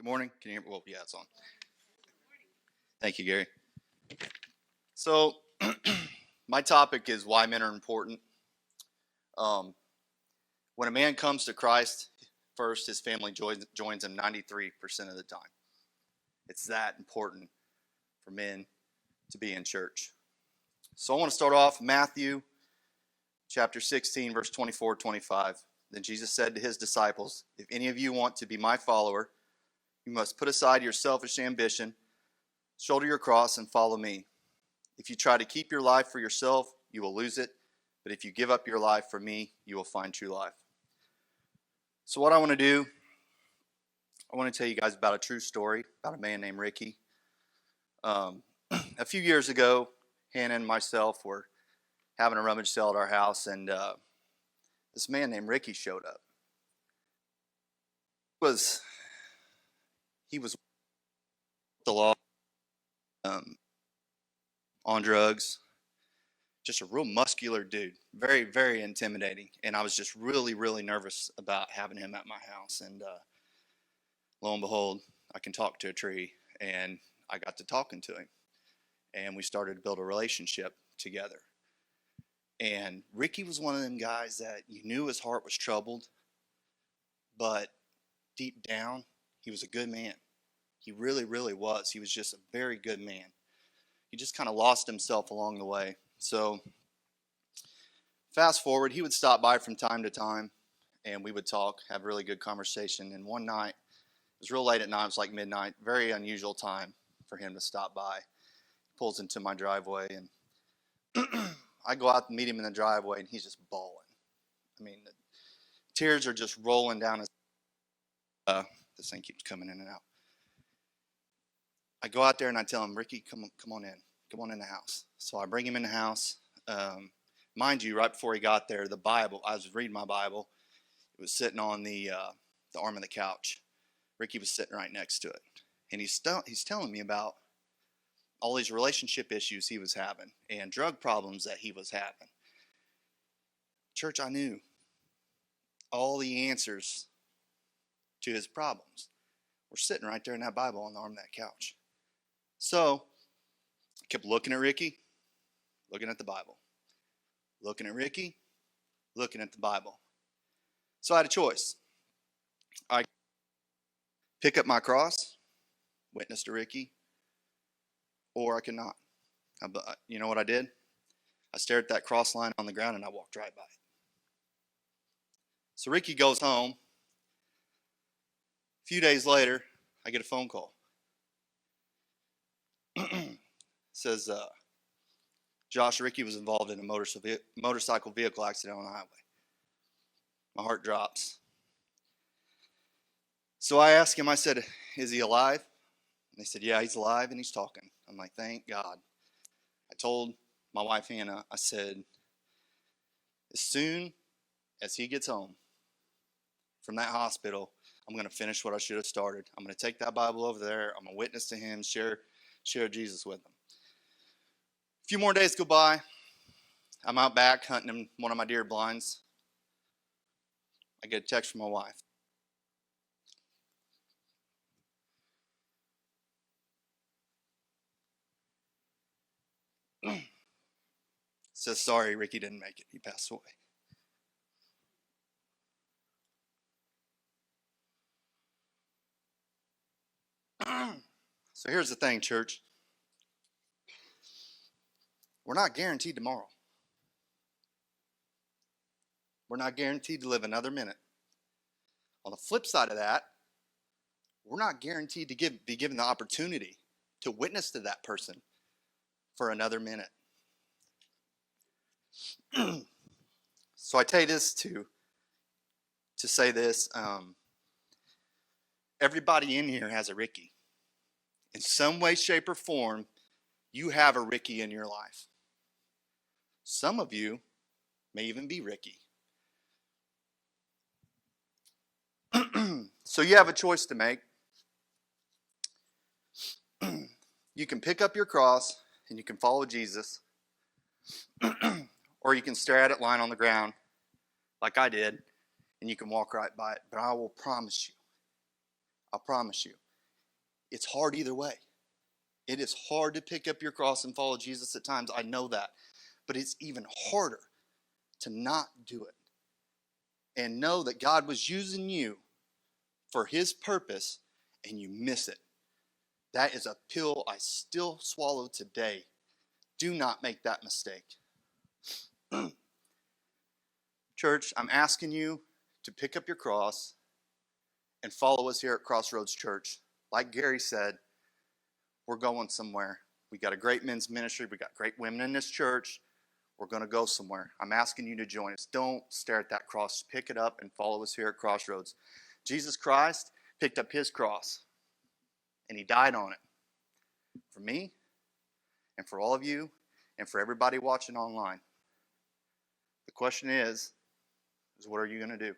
Good morning. Can you hear me? Well, yeah, it's on. Thank you, Gary. So, my topic is why men are important. Um, when a man comes to Christ, first his family joins him 93% of the time. It's that important for men to be in church. So I want to start off Matthew chapter 16, verse 24, 25. Then Jesus said to his disciples, "If any of you want to be my follower, you must put aside your selfish ambition, shoulder your cross, and follow me. If you try to keep your life for yourself, you will lose it. But if you give up your life for me, you will find true life." So what I want to do, I want to tell you guys about a true story about a man named Ricky. A few years ago, Hannah and myself were having a rummage sale at our house, and this man named Ricky showed up. He was the law, on drugs, just a real muscular dude, very, very intimidating. And I was just really, really nervous about having him at my house. And lo and behold, I can talk to a tree, and I got to talking to him. And we started to build a relationship together. And Ricky was one of them guys that you knew his heart was troubled, but deep down, he was a good man. He really, really was. He was just a very good man. He just kind of lost himself along the way. So fast forward, he would stop by from time to time, and we would talk, have really good conversation. And one night, it was real late at night, it was like midnight, very unusual time for him to stop by. He pulls into my driveway, and I go out and meet him in the driveway, and he's just bawling. I mean, the tears are just rolling down his. This thing keeps coming in and out. I go out there and I tell him, "Ricky, come on in the house." So I bring him in the house. Mind you, right before he got there, the Bible, I was reading my Bible. It was sitting on the arm of the couch. Ricky was sitting right next to it, and he's telling me about all these relationship issues he was having and drug problems that he was having. Church, I knew all the answers to his problems were sitting right there in that Bible on the arm of that couch. So I kept looking at Ricky, looking at the Bible, looking at Ricky, looking at the Bible. So I had a choice. I pick up my cross, witness to Ricky, or I could not. You know what I did? I stared at that cross line on the ground and I walked right by it. So Ricky goes home. A few days later, I get a phone call. It says, "Josh, Ricky was involved in a motorcycle vehicle accident on the highway." My heart drops. So I asked him, I said, "Is he alive?" And they said, "Yeah, he's alive and he's talking." I'm like, "Thank God." I told my wife, Hannah, I said, as soon as he gets home from that hospital, I'm going to finish what I should have started. I'm going to take that Bible over there. I'm going to witness to him, share Jesus with him. A few more days go by. I'm out back hunting in one of my deer blinds. I get a text from my wife. Says, "Sorry, Ricky didn't make it. He passed away." So here's the thing, church. We're not guaranteed tomorrow. We're not guaranteed to live another minute. On the flip side of that, we're not guaranteed to be given the opportunity to witness to that person for another minute. So I tell you this to say this. Everybody in here has a Ricky. In some way, shape, or form, you have a Ricky in your life. Some of you may even be Ricky. So you have a choice to make. You can pick up your cross and you can follow Jesus, or you can stare at it lying on the ground like I did, and you can walk right by it. But I will promise you, It's hard either way. It is hard to pick up your cross and follow Jesus at times. I know that. But it's even harder to not do it and know that God was using you for his purpose and you miss it. That is a pill I still swallow today. Do not make that mistake. Church, I'm asking you to pick up your cross and follow us here at Crossroads Church. Like Gary said, we're going somewhere. We got a great men's ministry. We got great women in this church. We're going to go somewhere. I'm asking you to join us. Don't stare at that cross. Pick it up and follow us here at Crossroads. Jesus Christ picked up his cross, and he died on it. For me, and for all of you, and for everybody watching online. The question is what are you going to do?